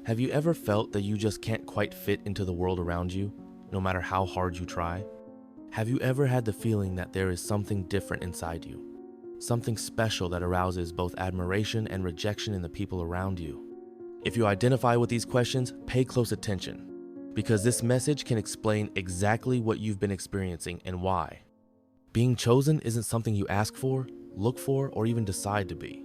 Have you ever felt that you just can't quite fit into the world around you, no matter how hard you try? Have you ever had the feeling that there is something different inside you? Something special that arouses both admiration and rejection in the people around you? If you identify with these questions, pay close attention, because this message can explain exactly what you've been experiencing and why. Being chosen isn't something you ask for, look for, or even decide to be.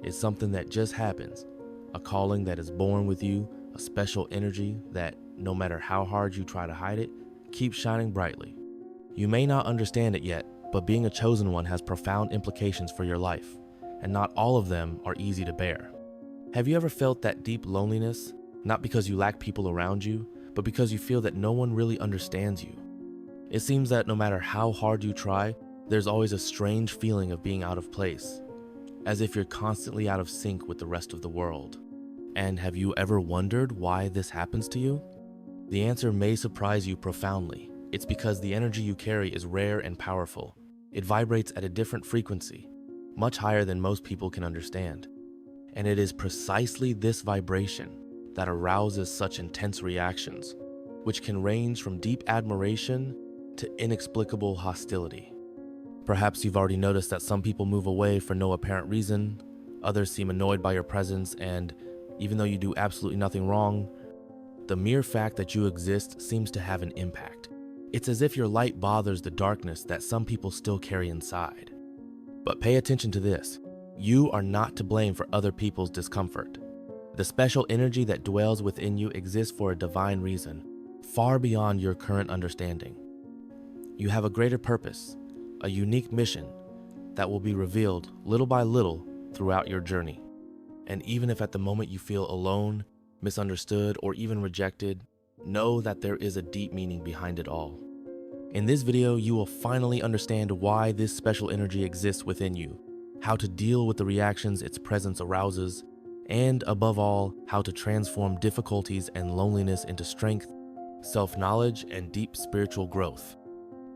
It's something that just happens, a calling that is born with you, a special energy that, no matter how hard you try to hide it, keeps shining brightly. You may not understand it yet, but being a chosen one has profound implications for your life, and not all of them are easy to bear. Have you ever felt that deep loneliness, not because you lack people around you, but because you feel that no one really understands you? It seems that no matter how hard you try, there's always a strange feeling of being out of place, as if you're constantly out of sync with the rest of the world. And have you ever wondered why this happens to you? The answer may surprise you profoundly. It's because the energy you carry is rare and powerful. It vibrates at a different frequency, much higher than most people can understand. And it is precisely this vibration that arouses such intense reactions, which can range from deep admiration to inexplicable hostility. Perhaps you've already noticed that some people move away for no apparent reason, others seem annoyed by your presence, and even though you do absolutely nothing wrong, the mere fact that you exist seems to have an impact. It's as if your light bothers the darkness that some people still carry inside. But pay attention to this. You are not to blame for other people's discomfort. The special energy that dwells within you exists for a divine reason, far beyond your current understanding. You have a greater purpose, a unique mission that will be revealed little by little throughout your journey. And even if at the moment you feel alone, misunderstood, or even rejected, know that there is a deep meaning behind it all. In this video, you will finally understand why this special energy exists within you, how to deal with the reactions its presence arouses, and above all, how to transform difficulties and loneliness into strength, self-knowledge, and deep spiritual growth.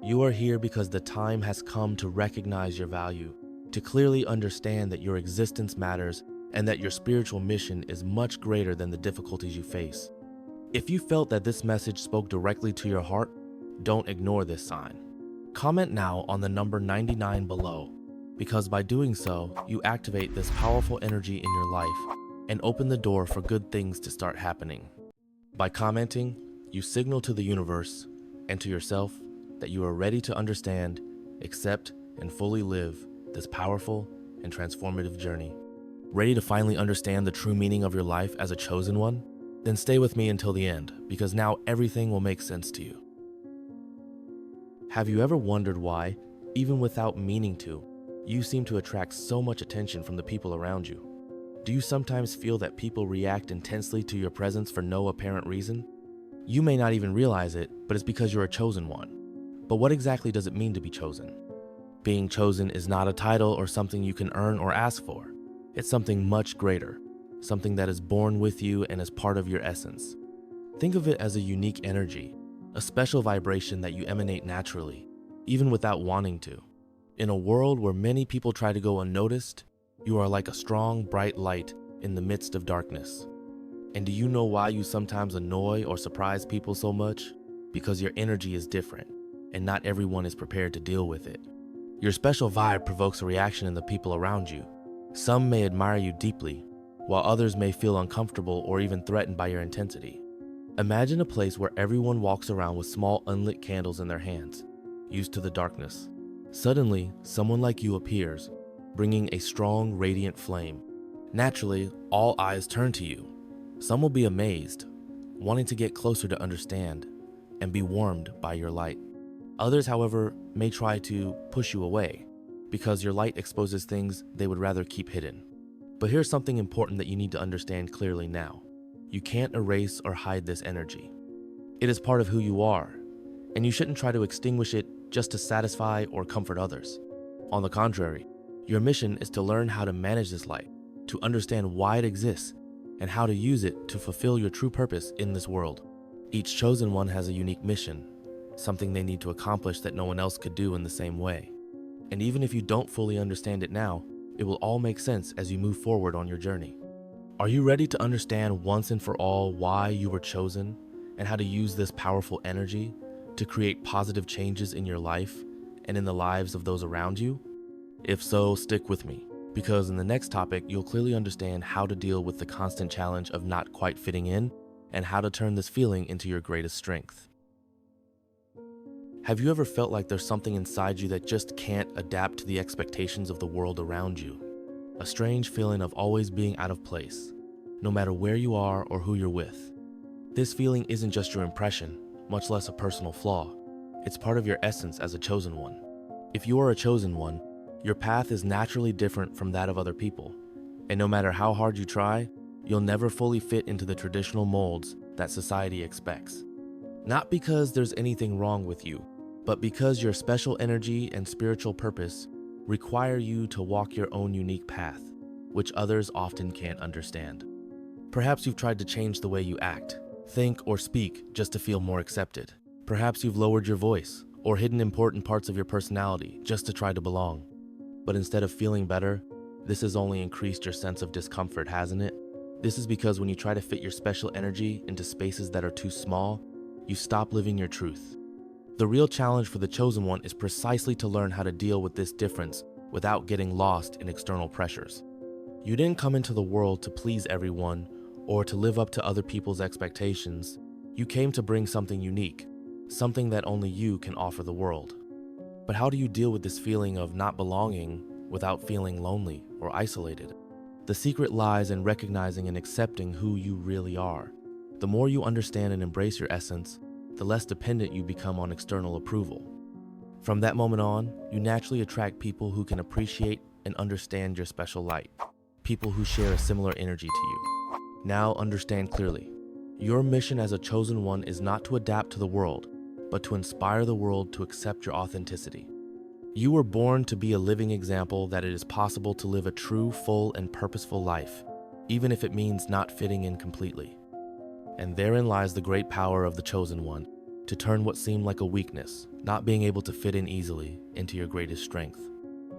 You are here because the time has come to recognize your value, to clearly understand that your existence matters and that your spiritual mission is much greater than the difficulties you face. If you felt that this message spoke directly to your heart, don't ignore this sign. Comment now on the number 99 below, because by doing so, you activate this powerful energy in your life and open the door for good things to start happening. By commenting, you signal to the universe and to yourself that you are ready to understand, accept, and fully live this powerful and transformative journey. Ready to finally understand the true meaning of your life as a chosen one? Then stay with me until the end, because now everything will make sense to you. Have you ever wondered why, even without meaning to, you seem to attract so much attention from the people around you? Do you sometimes feel that people react intensely to your presence for no apparent reason? You may not even realize it, but it's because you're a chosen one. But what exactly does it mean to be chosen? Being chosen is not a title or something you can earn or ask for. It's something much greater, something that is born with you and is part of your essence. Think of it as a unique energy, a special vibration that you emanate naturally, even without wanting to. In a world where many people try to go unnoticed, you are like a strong, bright light in the midst of darkness. And do you know why you sometimes annoy or surprise people so much? Because your energy is different, and not everyone is prepared to deal with it. Your special vibe provokes a reaction in the people around you. Some may admire you deeply, while others may feel uncomfortable or even threatened by your intensity. Imagine a place where everyone walks around with small unlit candles in their hands, used to the darkness. Suddenly, someone like you appears, bringing a strong, radiant flame. Naturally, all eyes turn to you. Some will be amazed, wanting to get closer to understand and be warmed by your light. Others, however, may try to push you away because your light exposes things they would rather keep hidden. But here's something important that you need to understand clearly now. You can't erase or hide this energy. It is part of who you are, and you shouldn't try to extinguish it just to satisfy or comfort others. On the contrary, your mission is to learn how to manage this light, to understand why it exists, and how to use it to fulfill your true purpose in this world. Each chosen one has a unique mission, something they need to accomplish that no one else could do in the same way. And even if you don't fully understand it now, it will all make sense as you move forward on your journey. Are you ready to understand once and for all why you were chosen and how to use this powerful energy to create positive changes in your life and in the lives of those around you? If so, stick with me, because in the next topic, you'll clearly understand how to deal with the constant challenge of not quite fitting in and how to turn this feeling into your greatest strength. Have you ever felt like there's something inside you that just can't adapt to the expectations of the world around you? A strange feeling of always being out of place, no matter where you are or who you're with. This feeling isn't just your impression, much less a personal flaw. It's part of your essence as a chosen one. If you are a chosen one, your path is naturally different from that of other people. And no matter how hard you try, you'll never fully fit into the traditional molds that society expects. Not because there's anything wrong with you, but because your special energy and spiritual purpose require you to walk your own unique path, which others often can't understand. Perhaps you've tried to change the way you act, think, or speak just to feel more accepted. Perhaps you've lowered your voice or hidden important parts of your personality just to try to belong. But instead of feeling better, this has only increased your sense of discomfort, hasn't it? This is because when you try to fit your special energy into spaces that are too small, you stop living your truth. The real challenge for the chosen one is precisely to learn how to deal with this difference without getting lost in external pressures. You didn't come into the world to please everyone or to live up to other people's expectations. You came to bring something unique, something that only you can offer the world. But how do you deal with this feeling of not belonging without feeling lonely or isolated? The secret lies in recognizing and accepting who you really are. The more you understand and embrace your essence, the less dependent you become on external approval. From that moment on, you naturally attract people who can appreciate and understand your special light, people who share a similar energy to you. Now understand clearly, your mission as a chosen one is not to adapt to the world, but to inspire the world to accept your authenticity. You were born to be a living example that it is possible to live a true, full, and purposeful life, even if it means not fitting in completely. And therein lies the great power of the chosen one, to turn what seemed like a weakness, not being able to fit in easily, into your greatest strength.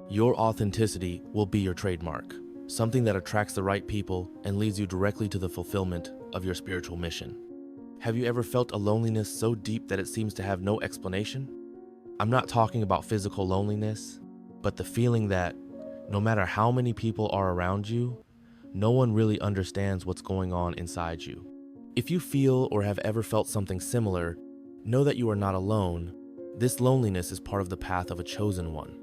Your authenticity will be your trademark, something that attracts the right people and leads you directly to the fulfillment of your spiritual mission. Have you ever felt a loneliness so deep that it seems to have no explanation? I'm not talking about physical loneliness, but the feeling that no matter how many people are around you, no one really understands what's going on inside you. If you feel or have ever felt something similar, know that you are not alone. This loneliness is part of the path of a chosen one.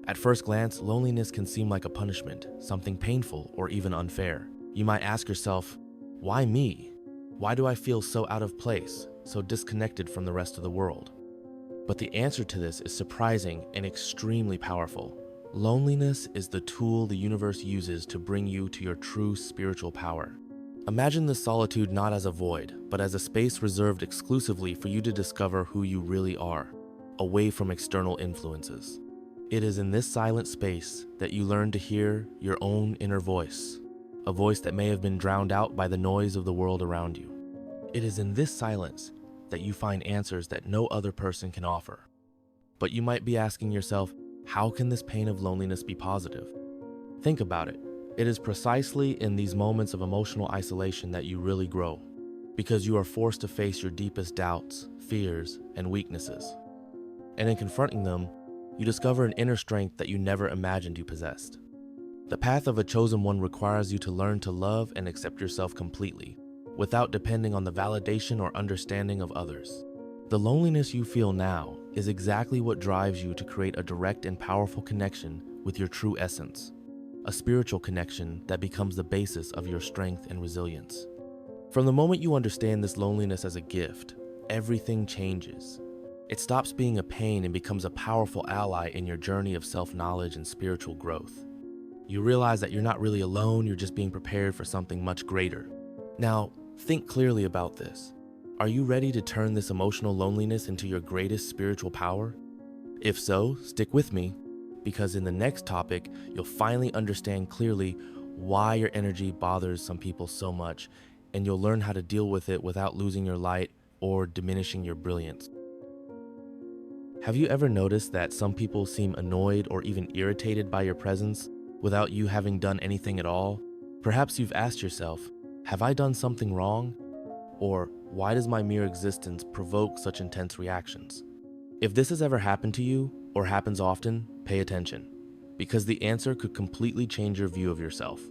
At first glance, loneliness can seem like a punishment, something painful or even unfair. You might ask yourself, why me? Why do I feel so out of place, so disconnected from the rest of the world? But the answer to this is surprising and extremely powerful. Loneliness is the tool the universe uses to bring you to your true spiritual power. Imagine this solitude not as a void, but as a space reserved exclusively for you to discover who you really are, away from external influences. It is in this silent space that you learn to hear your own inner voice, a voice that may have been drowned out by the noise of the world around you. It is in this silence that you find answers that no other person can offer. But you might be asking yourself, how can this pain of loneliness be positive? Think about it. It is precisely in these moments of emotional isolation that you really grow, because you are forced to face your deepest doubts, fears, and weaknesses. And in confronting them, you discover an inner strength that you never imagined you possessed. The path of a chosen one requires you to learn to love and accept yourself completely, without depending on the validation or understanding of others. The loneliness you feel now is exactly what drives you to create a direct and powerful connection with your true essence, a spiritual connection that becomes the basis of your strength and resilience. From the moment you understand this loneliness as a gift, everything changes. It stops being a pain and becomes a powerful ally in your journey of self-knowledge and spiritual growth. You realize that you're not really alone, you're just being prepared for something much greater. Now, think clearly about this. Are you ready to turn this emotional loneliness into your greatest spiritual power? If so, stick with me, because in the next topic, you'll finally understand clearly why your energy bothers some people so much, and you'll learn how to deal with it without losing your light or diminishing your brilliance. Have you ever noticed that some people seem annoyed or even irritated by your presence without you having done anything at all? Perhaps you've asked yourself, have I done something wrong? Or why does my mere existence provoke such intense reactions? If this has ever happened to you, or happens often, pay attention, because the answer could completely change your view of yourself.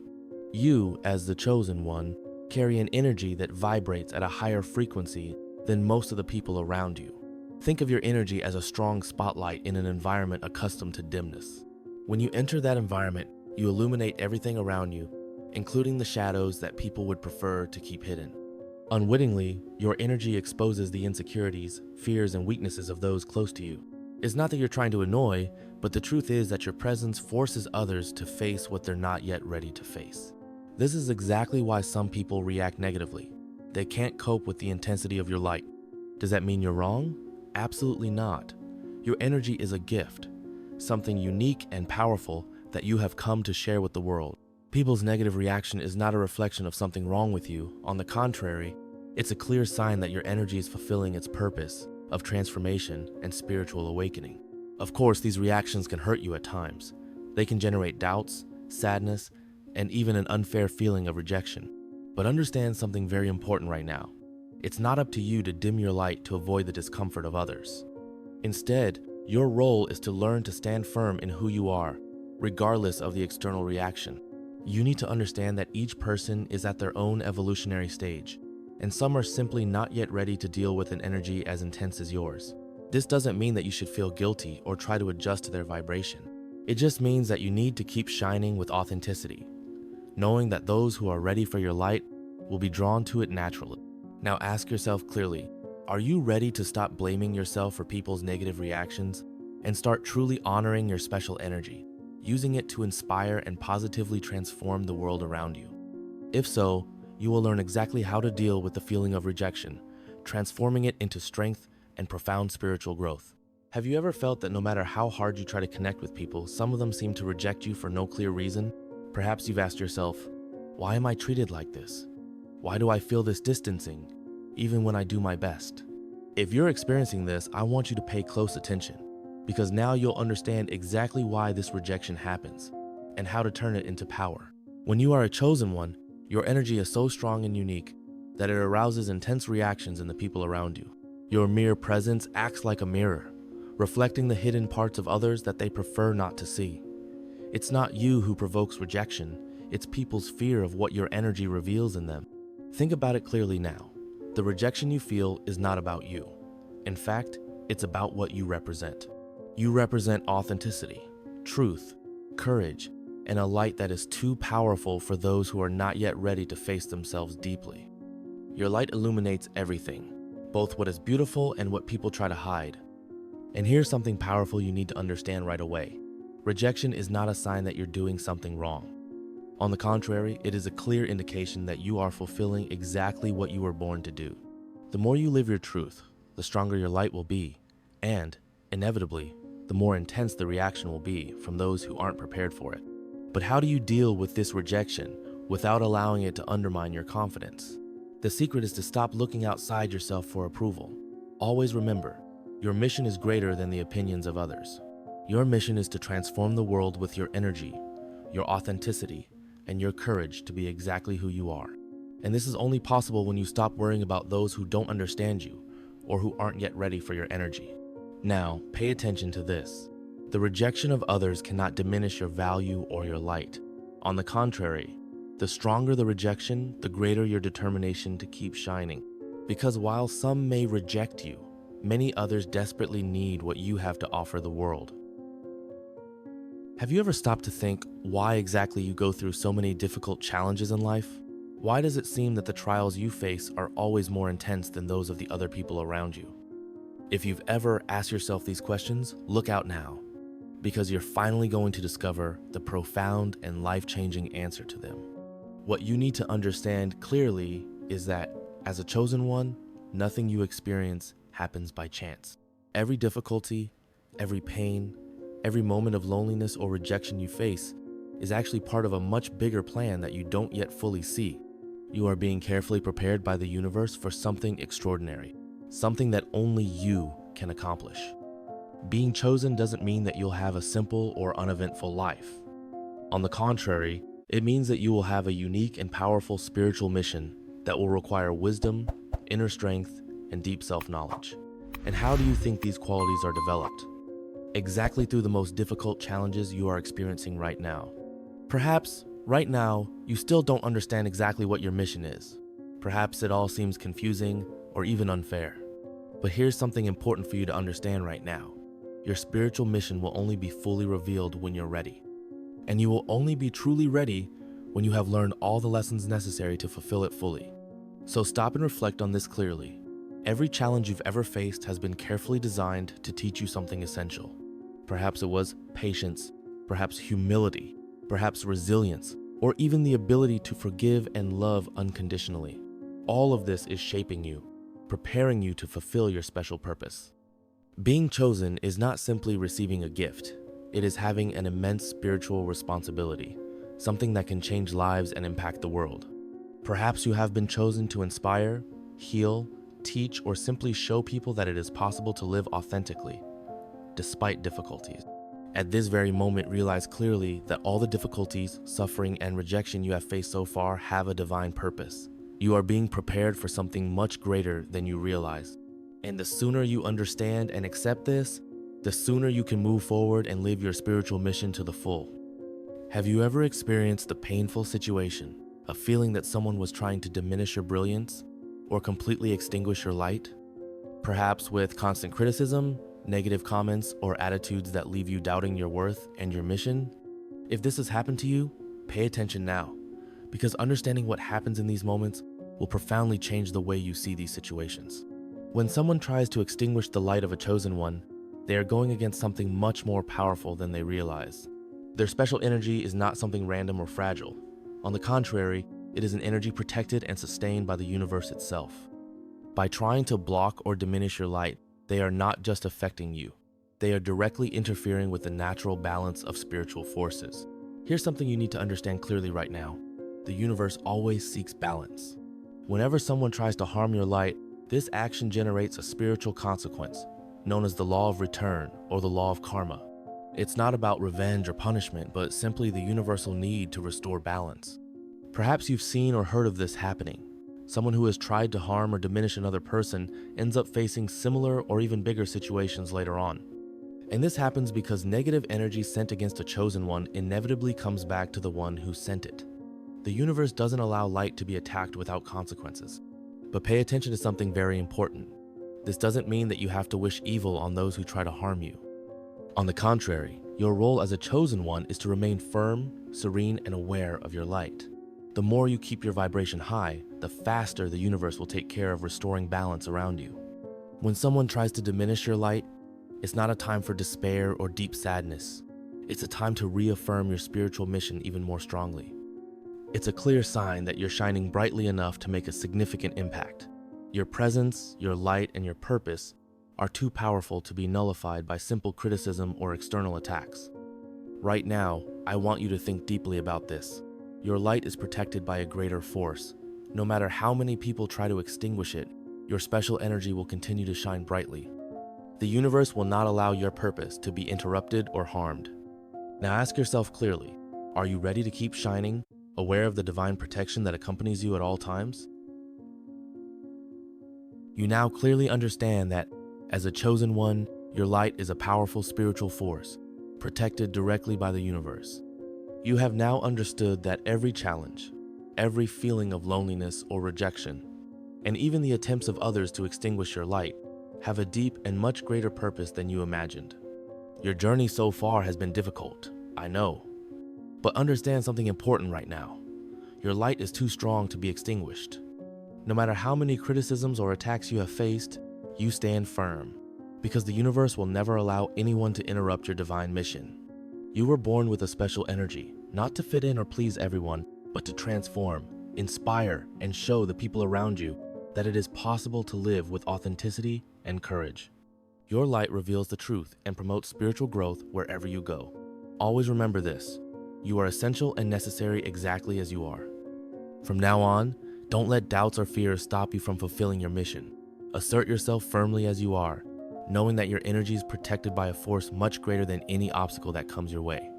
You, as the chosen one, carry an energy that vibrates at a higher frequency than most of the people around you. Think of your energy as a strong spotlight in an environment accustomed to dimness. When you enter that environment, you illuminate everything around you, including the shadows that people would prefer to keep hidden. Unwittingly, your energy exposes the insecurities, fears, and weaknesses of those close to you. It's not that you're trying to annoy, but the truth is that your presence forces others to face what they're not yet ready to face. This is exactly why some people react negatively. They can't cope with the intensity of your light. Does that mean you're wrong? Absolutely not. Your energy is a gift, something unique and powerful that you have come to share with the world. People's negative reaction is not a reflection of something wrong with you. On the contrary, it's a clear sign that your energy is fulfilling its purpose of transformation and spiritual awakening. Of course, these reactions can hurt you at times. They can generate doubts, sadness, and even an unfair feeling of rejection. But understand something very important right now. It's not up to you to dim your light to avoid the discomfort of others. Instead, your role is to learn to stand firm in who you are, regardless of the external reaction. You need to understand that each person is at their own evolutionary stage, and some are simply not yet ready to deal with an energy as intense as yours. This doesn't mean that you should feel guilty or try to adjust to their vibration. It just means that you need to keep shining with authenticity, knowing that those who are ready for your light will be drawn to it naturally. Now ask yourself clearly, are you ready to stop blaming yourself for people's negative reactions and start truly honoring your special energy, using it to inspire and positively transform the world around you? If so, you will learn exactly how to deal with the feeling of rejection, transforming it into strength and profound spiritual growth. Have you ever felt that no matter how hard you try to connect with people, some of them seem to reject you for no clear reason? Perhaps you've asked yourself, why am I treated like this? Why do I feel this distancing, even when I do my best? If you're experiencing this, I want you to pay close attention, because now you'll understand exactly why this rejection happens and how to turn it into power. When you are a chosen one, your energy is so strong and unique that it arouses intense reactions in the people around you. Your mere presence acts like a mirror, reflecting the hidden parts of others that they prefer not to see. It's not you who provokes rejection, it's people's fear of what your energy reveals in them. Think about it clearly now. The rejection you feel is not about you. In fact, it's about what you represent. You represent authenticity, truth, courage, and a light that is too powerful for those who are not yet ready to face themselves deeply. Your light illuminates everything, both what is beautiful and what people try to hide. And here's something powerful you need to understand right away. Rejection is not a sign that you're doing something wrong. On the contrary, it is a clear indication that you are fulfilling exactly what you were born to do. The more you live your truth, the stronger your light will be, and, inevitably, the more intense the reaction will be from those who aren't prepared for it. But how do you deal with this rejection without allowing it to undermine your confidence? The secret is to stop looking outside yourself for approval. Always remember, your mission is greater than the opinions of others. Your mission is to transform the world with your energy, your authenticity, and your courage to be exactly who you are. And this is only possible when you stop worrying about those who don't understand you or who aren't yet ready for your energy. Now, pay attention to this. The rejection of others cannot diminish your value or your light. On the contrary, the stronger the rejection, the greater your determination to keep shining. Because while some may reject you, many others desperately need what you have to offer the world. Have you ever stopped to think why exactly you go through so many difficult challenges in life? Why does it seem that the trials you face are always more intense than those of the other people around you? If you've ever asked yourself these questions, look out now, because you're finally going to discover the profound and life-changing answer to them. What you need to understand clearly is that, as a chosen one, nothing you experience happens by chance. Every difficulty, every pain, every moment of loneliness or rejection you face is actually part of a much bigger plan that you don't yet fully see. You are being carefully prepared by the universe for something extraordinary, something that only you can accomplish. Being chosen doesn't mean that you'll have a simple or uneventful life. On the contrary, It means that you will have a unique and powerful spiritual mission that will require wisdom, inner strength, and deep self-knowledge. And how do you think these qualities are developed? Exactly through the most difficult challenges you are experiencing right now. Perhaps, right now, you still don't understand exactly what your mission is. Perhaps it all seems confusing or even unfair. But here's something important for you to understand right now. Your spiritual mission will only be fully revealed when you're ready. And you will only be truly ready when you have learned all the lessons necessary to fulfill it fully. So stop and reflect on this clearly. Every challenge you've ever faced has been carefully designed to teach you something essential. Perhaps it was patience, perhaps humility, perhaps resilience, or even the ability to forgive and love unconditionally. All of this is shaping you, preparing you to fulfill your special purpose. Being chosen is not simply receiving a gift. It is having an immense spiritual responsibility, something that can change lives and impact the world. Perhaps you have been chosen to inspire, heal, teach, or simply show people that it is possible to live authentically, despite difficulties. At this very moment, realize clearly that all the difficulties, suffering, and rejection you have faced so far have a divine purpose. You are being prepared for something much greater than you realize. And the sooner you understand and accept this, the sooner you can move forward and live your spiritual mission to the full. Have you ever experienced the painful situation of feeling that someone was trying to diminish your brilliance or completely extinguish your light? Perhaps with constant criticism, negative comments, or attitudes that leave you doubting your worth and your mission? If this has happened to you, pay attention now, because understanding what happens in these moments will profoundly change the way you see these situations. When someone tries to extinguish the light of a chosen one, they are going against something much more powerful than they realize. Their special energy is not something random or fragile. On the contrary, it is an energy protected and sustained by the universe itself. By trying to block or diminish your light, they are not just affecting you. They are directly interfering with the natural balance of spiritual forces. Here's something you need to understand clearly right now. The universe always seeks balance. Whenever someone tries to harm your light, this action generates a spiritual consequence, known as the law of return or the law of karma. It's not about revenge or punishment, but simply the universal need to restore balance. Perhaps you've seen or heard of this happening. Someone who has tried to harm or diminish another person ends up facing similar or even bigger situations later on. And this happens because negative energy sent against a chosen one inevitably comes back to the one who sent it. The universe doesn't allow light to be attacked without consequences. But pay attention to something very important. This doesn't mean that you have to wish evil on those who try to harm you. On the contrary, your role as a chosen one is to remain firm, serene, and aware of your light. The more you keep your vibration high, the faster the universe will take care of restoring balance around you. When someone tries to diminish your light, it's not a time for despair or deep sadness. It's a time to reaffirm your spiritual mission even more strongly. It's a clear sign that you're shining brightly enough to make a significant impact. Your presence, your light, and your purpose are too powerful to be nullified by simple criticism or external attacks. Right now, I want you to think deeply about this. Your light is protected by a greater force. No matter how many people try to extinguish it, your special energy will continue to shine brightly. The universe will not allow your purpose to be interrupted or harmed. Now ask yourself clearly, are you ready to keep shining, aware of the divine protection that accompanies you at all times? You now clearly understand that, as a chosen one, your light is a powerful spiritual force, protected directly by the universe. You have now understood that every challenge, every feeling of loneliness or rejection, and even the attempts of others to extinguish your light, have a deep and much greater purpose than you imagined. Your journey so far has been difficult, I know. But understand something important right now. Your light is too strong to be extinguished. No matter how many criticisms or attacks you have faced, you stand firm, because the universe will never allow anyone to interrupt your divine mission. You were born with a special energy, not to fit in or please everyone, but to transform, inspire, and show the people around you that it is possible to live with authenticity and courage. Your light reveals the truth and promotes spiritual growth wherever you go. Always remember this: you are essential and necessary exactly as you are. From now on, don't let doubts or fears stop you from fulfilling your mission. Assert yourself firmly as you are, knowing that your energy is protected by a force much greater than any obstacle that comes your way.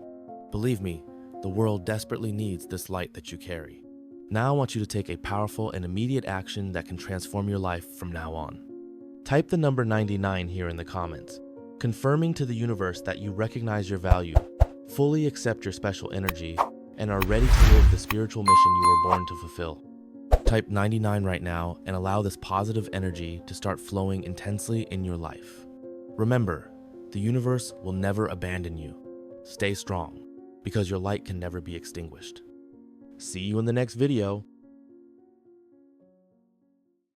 Believe me, The world desperately needs this light that you carry. Now I want you to take a powerful and immediate action that can transform your life from now on. Type the number 99 here in the comments, confirming to the universe that you recognize your value, fully accept your special energy, and are ready to live the spiritual mission you were born to fulfill. Type 99 right now and allow this positive energy to start flowing intensely in your life. Remember, the universe will never abandon you. Stay strong, because your light can never be extinguished. See you in the next video.